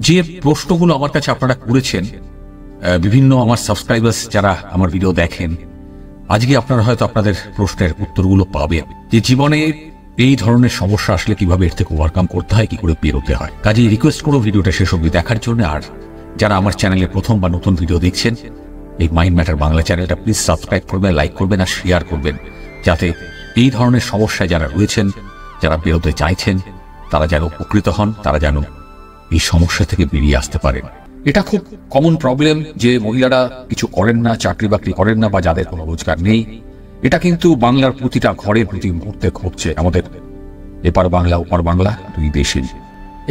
যে প্রশ্নগুলো আমার কাছে আপনারা করেছেন, বিভিন্ন আমার সাবস্ক্রাইবার্স যারা আমার ভিডিও দেখেন, আজকে আপনারা হয়তো আপনাদের প্রশ্নের উত্তরগুলো পাবেন যে জীবনে এই ধরনের সমস্যা আসলে কিভাবে এর থেকে ওভারকাম করতে হয়, কি করে বেরোতে হয়। কাজেই রিকোয়েস্ট করো ভিডিওটা শেষ অবধি দেখার জন্য। আর যারা আমার চ্যানেলে প্রথম বা নতুন ভিডিও দেখছেন, এই মাইন্ড ম্যাটার বাংলা চ্যানেলটা প্লিজ সাবস্ক্রাইব করবেন, লাইক করবেন আর শেয়ার করবেন, যাতে এই ধরনের সমস্যায় যারা রয়েছেন, যারা বেরোতে চাইছেন, তারা যেন উপকৃত হন, তারা যেন এই সমস্যা থেকে বেরিয়ে আসতে পারেন। এটা খুব কমন প্রবলেম যে মহিলারা কিছু করেন না, চাকরি বাকরি করেন না, বা যাদের কোনো রোজগার নেই। এটা কিন্তু বাংলার প্রতিটা ঘরে প্রতি মুহূর্তে ঘটছে। আমাদের এপার বাংলা ওপার বাংলা দুই দেশে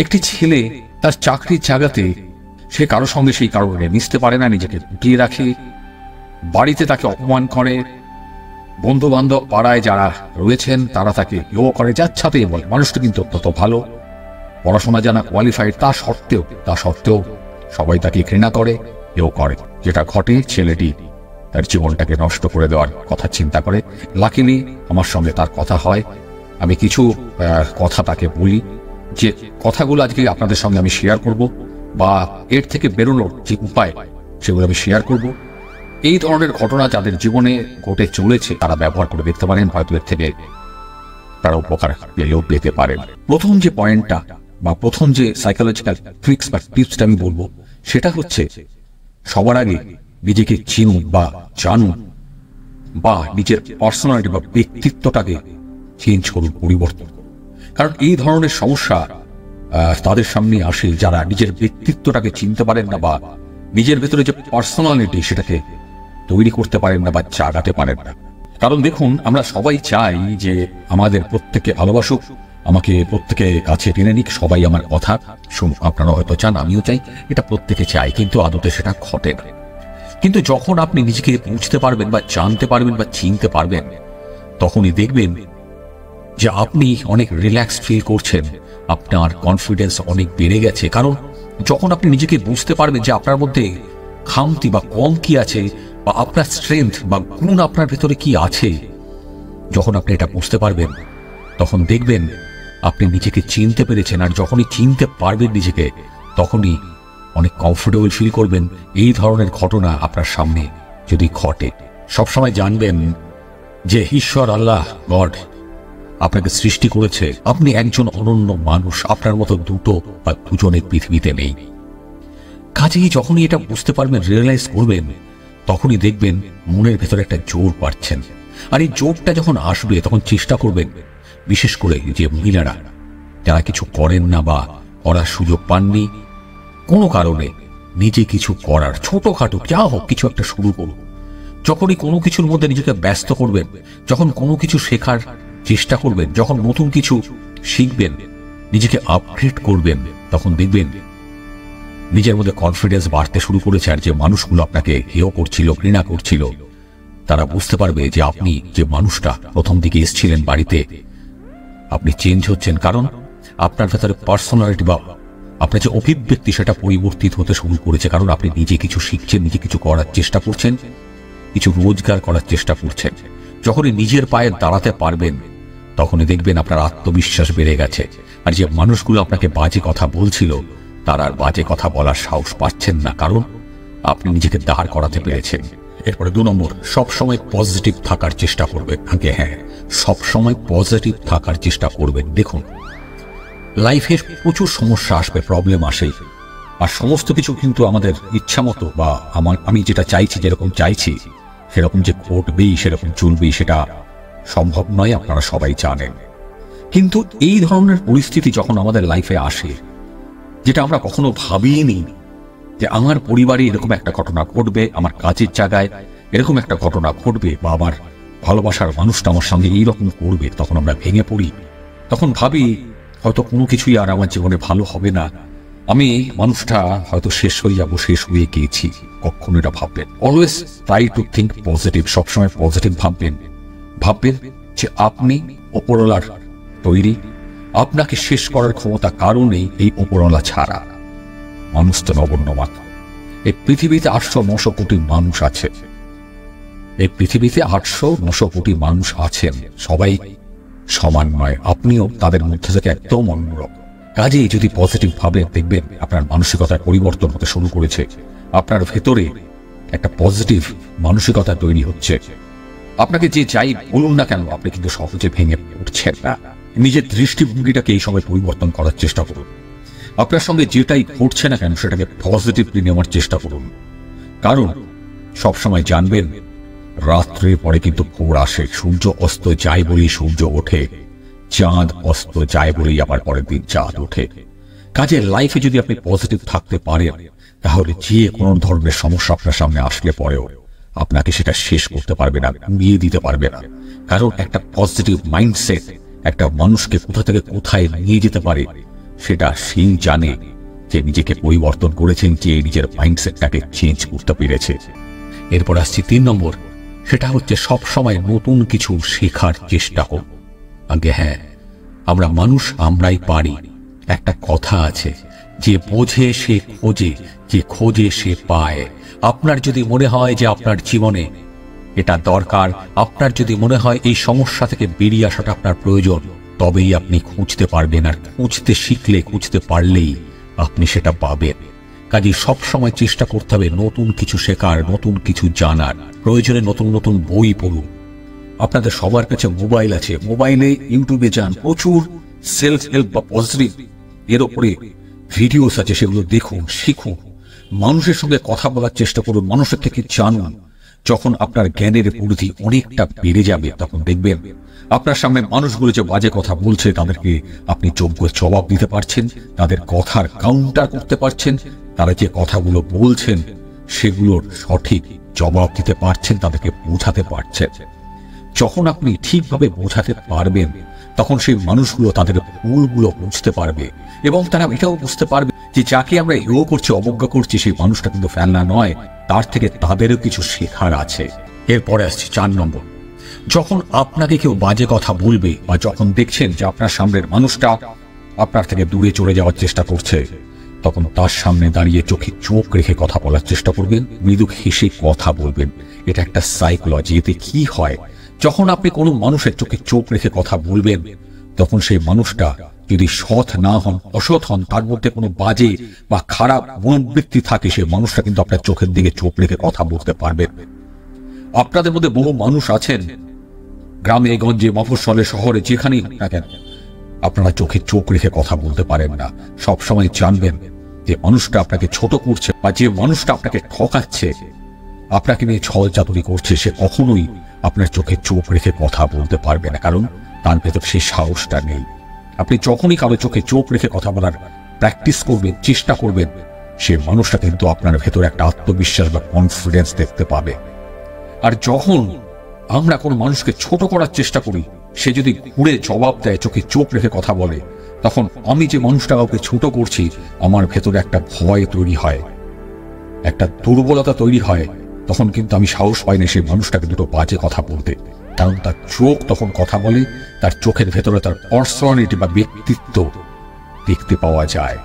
একটি ছেলে তার চাকরির জায়গাতে সে কারোর সঙ্গে সেই কারণে মিশতে পারে না, নিজেকে গুটিয়ে রাখে, বাড়িতে তাকে অপমান করে, বন্ধু বান্ধব পাড়ায় যারা রয়েছেন তারা তাকে ইয়ে করে, যাচ্ছাতেই বলে। মানুষটা কিন্তু অত্যন্ত ভালো, পড়াশোনা জানা, কোয়ালিফাইড, তা সত্ত্বেও সবাই তাকে ঘৃণা করে, এও করে। যেটা ঘটে, ছেলেটি তার জীবনটাকে নষ্ট করে দেওয়ার কথা চিন্তা করে। লাকিলি আমার সঙ্গে তার কথা হয়, আমি কিছু কথা তাকে বলি, যে কথাগুলো আজকে আপনাদের সঙ্গে আমি শেয়ার করব, বা এর থেকে বেরোনোর যে উপায় সেগুলো আমি শেয়ার করব। এই ধরনের ঘটনা যাদের জীবনে ঘটে চলেছে তারা ব্যবহার করে দেখতে পারেন, হয়তো এর থেকে তারা উপকার পেতে পারেন। প্রথম যে পয়েন্টটা বা প্রথম যে সাইকোলজিক্যাল ট্রিক্স বা টিপসটা আমি বলবো, সেটা হচ্ছে সবার আগে নিজেকে চিনুন বা জানুন, বা নিজের পার্সোনালিটি বা ব্যক্তিত্বটাকে চেঞ্জ করুন, পরিবর্তন করুন। কারণ এই ধরনের সমস্যা তাদের সামনে আসে যারা নিজের ব্যক্তিত্বটাকে চিনতে পারেন না, বা নিজের ভেতরে যে পার্সোনালিটি সেটাকে তৈরি করতে পারেন না বা জাগাতে পারেন না। কারণ দেখুন, আমরা সবাই চাই যে আমাদের প্রত্যেকে ভালোবাসুক, আমাকে প্রত্যেকে কাছে টেনে নিক, সবাই আমার কথা শুনুক। আপনারা হয়তো চান, আমিও চাই, এটা প্রত্যেকে চাই, কিন্তু আদতে সেটা ঘটে না। কিন্তু যখন আপনি নিজেকে বুঝতে পারবেন বা জানতে পারবেন বা চিনতে পারবেন, তখনই দেখবেন যে আপনি অনেক রিল্যাক্সড ফিল করছেন, আপনার কনফিডেন্স অনেক বেড়ে গেছে। কারণ যখন আপনি নিজেকে বুঝতে পারবেন যে আপনার মধ্যে খামতি বা কম কি আছে, বা আপনার স্ট্রেংথ বা গুণ আপনার ভেতরে কি আছে, যখন আপনি এটা বুঝতে পারবেন, তখন দেখবেন আপনি নিজেকে চিনতে পেরেছেন। আর যখনই চিনতে পারবেন নিজেকে, তখনই অনেক কমফোর্টেবল ফিল করবেন। এই ধরনের ঘটনা আপনার সামনে যদি ঘটে, সবসময় জানবেন যে ঈশ্বর, আল্লাহ, গড আপনাকে সৃষ্টি করেছে, আপনি একজন অনন্য মানুষ, আপনার মতো দুটো বা দুজনের পৃথিবীতে নেই। কাজেই যখনই এটা বুঝতে পারবেন, রিয়েলাইজ করবেন, তখনই দেখবেন মনের ভেতরে একটা জোর পাচ্ছেন। আর এই জোরটা যখন আসবে, তখন চেষ্টা করবেন, বিশেষ করে যে মহিলারা যারা কিছু করেন না বা করার সুযোগ পাননি, কোনো কারণে নিজে কিছু করার, ছোটখাটো যা হোক কিছু একটা শুরু করুন। যখনই কোনো কিছুর মধ্যে নিজেকে ব্যস্ত করবেন, যখন কোনো কিছু শেখার চেষ্টা করবেন, যখন নতুন কিছু শিখবেন, নিজেকে আপগ্রেড করবেন, তখন দেখবেন নিজের মধ্যে কনফিডেন্স বাড়তে শুরু করেছে। আর যে মানুষগুলো আপনাকে হেয় করছিল, ঘৃণা করছিল, তারা বুঝতে পারবে যে আপনি যে মানুষটা প্রথম দিকে এসেছিলেন বাড়িতে, আপনি চেঞ্জ হচ্ছেন। কারণ আপনার ভেতরে পার্সোনালিটি বা আপনার যে অভিব্যক্তি সেটা পরিবর্তিত হতে শুরু করেছে। কারণ আপনি নিজে কিছু শিখছেন, নিজে কিছু করার চেষ্টা করছেন, কিছু রোজগার করার চেষ্টা করছেন। যখনই নিজের পায়ে দাঁড়াতে পারবেন, তখনই দেখবেন আপনার আত্মবিশ্বাস বেড়ে গেছে। আর যে মানুষগুলো আপনাকে বাজে কথা বলছিল, তারা আর বাজে কথা বলার সাহস পাচ্ছেন না, কারণ আপনি নিজেকে দাঁড় করাতে পেরেছেন। এরপরে 2 নম্বর, সবসময় পজিটিভ থাকার চেষ্টা করবেন। হ্যাঁ, সবসময় পজিটিভ থাকার চেষ্টা করবেন। দেখুন, লাইফের প্রচুর সমস্যা আসবে, প্রবলেম আসে, আর সমস্ত কিছু কিন্তু আমাদের ইচ্ছা মতো বা আমি যেটা চাইছি, যেরকম চাইছি সেরকম যে ঘটবেই, সেরকম চলবেই, সেটা সম্ভব নয়, আপনারা সবাই জানেন। কিন্তু এই ধরনের পরিস্থিতি যখন আমাদের লাইফে আসে, যেটা আমরা কখনো ভাবিনি যে আমার পরিবারে এরকম একটা ঘটনা ঘটবে, আমার কাজের জায়গায় এরকম একটা ঘটনা ঘটবে, বা আমার ভালোবাসার মানুষটা আমার সঙ্গে এইরকম করবে, তখন আমরা ভেঙে পড়ি। তখন ভাবি হয়তো কোনো কিছুই আর আমার জীবনে ভালো হবে না, আমি মানুষটা হয়তো শেষ হয়ে যাব, শেষ হয়ে গিয়েছি। কখনো এটা ভাববেন। Always try to think positive. সবসময় পজিটিভ ভাববেন যে আপনি ওপরওয়ালার তৈরি, আপনাকে শেষ করার ক্ষমতা কারণেই এই ওপরওয়ালা ছাড়া। মানুষ তো নগণ্য মাত্র। এই পৃথিবীতে 800-900 কোটি মানুষ আছে। এই পৃথিবীতে 800-900 কোটি মানুষ আছেন, সবাই সমান নয়। আপনিও তাদের মধ্যে থেকে একদম অন্যরকম। কাজেই যদি পজিটিভ ভাবে দেখবেন আপনার মানসিকতার পরিবর্তন হতে শুরু করেছে, আপনার ভেতরে একটা পজিটিভ মানসিকতা তৈরি হচ্ছে। আপনাকে যে যাই বলুন না কেন, আপনি কিন্তু সহজে ভেঙে উঠছেন না। নিজের দৃষ্টিভঙ্গিটাকে এই সময় পরিবর্তন করার চেষ্টা করুন। আপনার সঙ্গে যেটাই ঘটছে না কেন সেটাকে পজিটিভলি নেওয়ার চেষ্টা করুন। কারণ সবসময় জানবেন, রাত্রের পরে কিন্তু ভোর আসে। সূর্য অস্ত যায় বলেই সূর্য ওঠে, চাঁদ অস্ত যায় বলেই আবার পরের দিন চাঁদ ওঠে। কাজে লাইফে যদি আপনি পজিটিভ থাকতে পারেন, তাহলে যে কোনো ধরনের সমস্যা আপনার সামনে আসলে পরেও আপনাকে সেটা শেষ করতে পারবে না, ঘুরিয়ে দিতে পারবে না। কারণ একটা পজিটিভ মাইন্ডসেট একটা মানুষকে কোথা থেকে কোথায় নিয়ে যেতে পারে সেটা সেই জানে যে নিজেকে পরিবর্তন করেছেন, যে নিজের মাইন্ডসেটটাকে চেঞ্জ করতে পেরেছে। এরপর আসছি 3 নম্বর, সেটা হচ্ছে সব সময় নতুন কিছু শেখার চেষ্টা করুন। আগে হ্যাঁ, আমরা মানুষ, আমরাই পারি। একটা কথা আছে, যে বোঝে সে খোঁজে, যে খোঁজে সে পায়। আপনার যদি মনে হয় যে আপনার জীবনে এটা দরকার, আপনার যদি মনে হয় এই সমস্যা থেকে বেরিয়ে আসাটা আপনার প্রয়োজন, তবেই আপনি খুঁজতে পারবেন। আর খুঁজতে শিখলে, খুঁজতে পারলেই আপনি সেটা পাবেন। কাজে সব সময় চেষ্টা করতে হবে নতুন কিছু শেখার, নতুন কিছু জানার। প্রয়োজনে নতুন নতুন বই পড়ুন। আপনাদের সবার কাছে মোবাইল আছে, মোবাইলে ইউটিউবে যান, প্রচুর সেলফ হেল্প বা পজিটিভ এর উপরে ভিডিওস আছে, সেগুলো দেখুন, শিখুন। মানুষের সঙ্গে কথা বলার চেষ্টা করুন, মানুষের থেকে জানুন। যখন আপনার জ্ঞানের পরিধি অনেকটা বেড়ে যাবে, তখন দেখবেন আপনার সামনে মানুষগুলো যে বাজে কথা বলছে তাদেরকে আপনি যোগ্য জবাব দিতে পারছেন, তাদের কথার কাউন্টার করতে পারছেন। তারা যে কথাগুলো বলছেন সেগুলোর সঠিক জবাব দিতে পারছেন, তাদেরকে বোঝাতে পারছেন। যখন আপনি ঠিকভাবে বোঝাতে পারবেন, তখন সেই মানুষগুলো তাদের ভুলগুলো বুঝতে পারবে এবং তারা এটাও বুঝতে পারবে যে যাকে আমরা এও করছি, অবজ্ঞা করছি, সেই মানুষটা কিন্তু ফেলনা নয়, তার থেকে তাদেরও কিছু শেখার আছে। এরপরে আসছে 4 নম্বর, যখন আপনাকে কেউ বাজে কথা বলবে বা যখন দেখছেন যে আপনার সামনের মানুষটা আপনার থেকে দূরে চলে যাওয়ার চেষ্টা করছে, তখন তার সামনে দাঁড়িয়ে চোখে চোখ রেখে কথা বলার চেষ্টা করবেন, মৃদু হেসে কথা বলবেন। এটা একটা সাইকোলজি। এতে কি হয়, যখন আপনি কোনো মানুষের চোখে চোখ রেখে কথা বলবেন, তখন সেই মানুষটা যদি সৎ না হন, অসৎ হন, তার মধ্যে কোনো বাজে বা খারাপ মনোবৃত্তি থাকে, সেই মানুষটা কিন্তু আপনার চোখের দিকে চোখ রেখে কথা বলতে পারবেন। আপনাদের মধ্যে বহু মানুষ আছেন, গ্রামে গঞ্জে, মফস্বলে, শহরে, যেখানেই হোক না কেন, আপনারা চোখে চোখ রেখে কথা বলতে পারেন না। সবসময় জানবেন যে মানুষটা আপনাকে ছোট করছে বা যে মানুষটা আপনাকে ঠকাচ্ছে, আপনাকে নিয়ে ছল চাতুরি করছে, সে কখনোই আপনার চোখে চোখ রেখে কথা বলতে পারবে না, কারণ তার ভেতর সেই সাহসটা নেই। আপনি যখনই কারো চোখে চোখ রেখে কথা বলার প্র্যাকটিস করবেন, চেষ্টা করবেন, সে মানুষটা কিন্তু আপনার ভেতর একটা আত্মবিশ্বাস বা কনফিডেন্স দেখতে পাবে। আর যখন আমরা কোনো মানুষকে ছোট করার চেষ্টা করি, সে যদি ঘুরে জবাব দেয়, চোখে চোখ রেখে কথা বলে, তখন আমি যে মানুষটা কাউকে ছোট করছি, আমার ভেতরে একটা ভয় তৈরি হয়, একটা দুর্বলতা তৈরি হয়। তখন কিন্তু আমি সাহস পাই না সেই মানুষটাকে দুটো বাজে কথা বলতে, কারণ তার চোখ তখন কথা বলে, তার চোখের ভেতরে তার পার্সোনালিটি বা ব্যক্তিত্ব দেখতে পাওয়া যায়।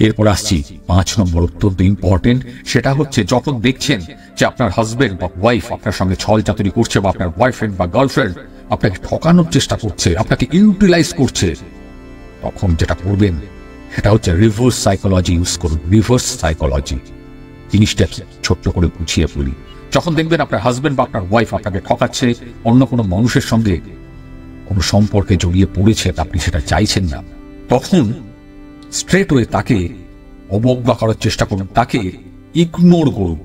এরপর আসছি 5 নম্বর, অত্যন্ত ইম্পর্টেন্ট। সেটা হচ্ছে যখন দেখছেন যে আপনার হাজবেন্ড বা ওয়াইফ আপনার সঙ্গে ছল চাতুরি করছে, বা আপনার বয়ফ্রেন্ড বা গার্লফ্রেন্ড আপনাকে ঠকানোর চেষ্টা করছে, আপনাকে ইউটিলাইজ করছে, তখন যেটা করবেন সেটা হচ্ছে রিভার্স সাইকোলজি ইউজ করুন। রিভার্স সাইকোলজি জিনিসটা ছোট্ট করে বুঝিয়ে বলি। যখন দেখবেন আপনার হাজবেন্ড বা আপনার ওয়াইফ আপনাকে ঠকাচ্ছে, অন্য কোনো মানুষের সঙ্গে কোনো সম্পর্কে জড়িয়ে পড়েছে, আপনি সেটা চাইছেন না, তখন স্ট্রেট ওয়ে তাকে অবজ্ঞা করার চেষ্টা করুন, তাকে ইগনোর করুন।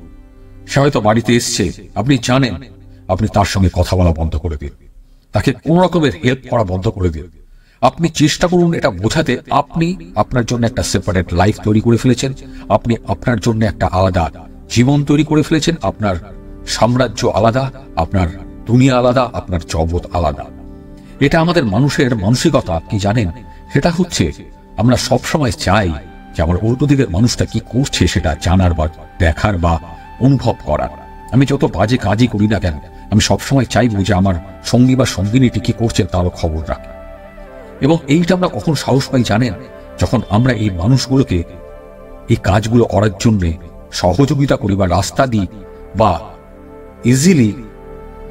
সে হয়তো বাড়িতে এসছে, আপনি জানেন, আপনি তার সঙ্গে কথা বলা বন্ধ করে দিন, তাকে কোন রকমের হেল্প করা বন্ধ করে দিন। আপনি চেষ্টা করুন এটা বোঝাতে আপনি আপনার জন্য একটা সেপারেট লাইফ তৈরি করে ফেলেছেন, আপনি আপনার জন্য একটা আলাদা জীবন তৈরি করে ফেলেছেন, আপনার সাম্রাজ্য আলাদা, আপনার দুনিয়া আলাদা, আপনার জগৎ আলাদা। এটা আমাদের মানুষের মানসিকতা, কি জানেন, সেটা হচ্ছে আমরা সবসময় চাই যে আমার উল্টো দিকের মানুষটা কি করছে সেটা জানার বা দেখার বা অনুভব করার। আমি যত বাজে কাজই করি না কেন, আমি সবসময় চাইবো যে আমার সঙ্গী বা সঙ্গিনীটি কি করছেন তারও খবর রাখি। এবং এইটা আমরা কখন সাহস পাই জানেন, যখন আমরা এই মানুষগুলোকে এই কাজগুলো করার জন্য সহযোগিতা করি বা রাস্তা দিই বা ইজিলি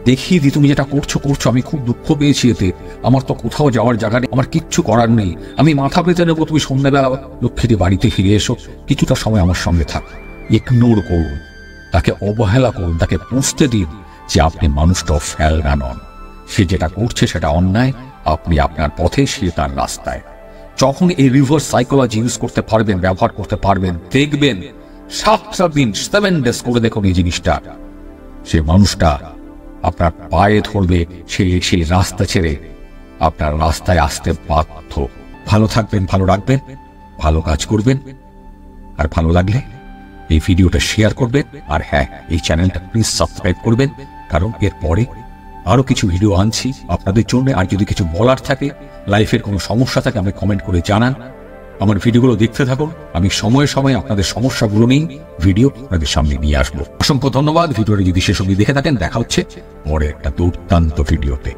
দেখিয়ে দিই তুমি যেটা করছো করছো, আমি খুব দুঃখ পেয়েছি এতে, আমার তো কোথাও যাওয়ার জায়গা নেই, আমার কিচ্ছু করার নেই, আমি মাথা পেতে নেবো, তুমি সন্ধ্যাবেলা লক্ষ্মীটি বাড়িতে ফিরে এসো, কিছুটা সময় আমার সঙ্গে থাক। ইগনোর করুন, তাকে অবহেলা করুন, তাকে বুঝতে দিন যে আপনি মানুষটা ফেলনা নন। সে যেটা করছে সেটা অন্যায়, আপনি আপনার পথে, সে তার রাস্তায়। যখন এই রিভার্স সাইকোলজি ইউজ করতে পারবেন, ব্যবহার করতে পারবেন, দেখবেন 7 দিন 7 ডেজ করে দেখুন এই জিনিসটা, সে মানুষটা আপনার পায়ে ধরবে, সেই রাস্তা ছেড়ে আপনার রাস্তায় আসতে বাধ্য। ভালো থাকবেন, ভালো রাখবেন, ভালো কাজ করবেন, আর ভালো লাগলে এই ভিডিওটা শেয়ার করবেন। আর হ্যাঁ, এই চ্যানেলটা প্লিজ সাবস্ক্রাইব করবেন, কারণ এর পরে আরো কিছু ভিডিও আনছি আপনাদের জন্য। আর যদি কিছু বলার থাকে, লাইফের কোনো সমস্যা থাকে, আমাকে কমেন্ট করে জানান। আমার ভিডিওগুলো দেখতে থাকুন, আমি সময়ে সময়ে আপনাদের সমস্যাগুলো নিয়ে ভিডিও আপনাদের সামনে নিয়ে আসবো। অসংখ্য ধন্যবাদ। ভিডিওটা যদি শেষ অবধি দেখে থাকেন, দেখা হচ্ছে পরে একটা দুর্দান্ত ভিডিওতে।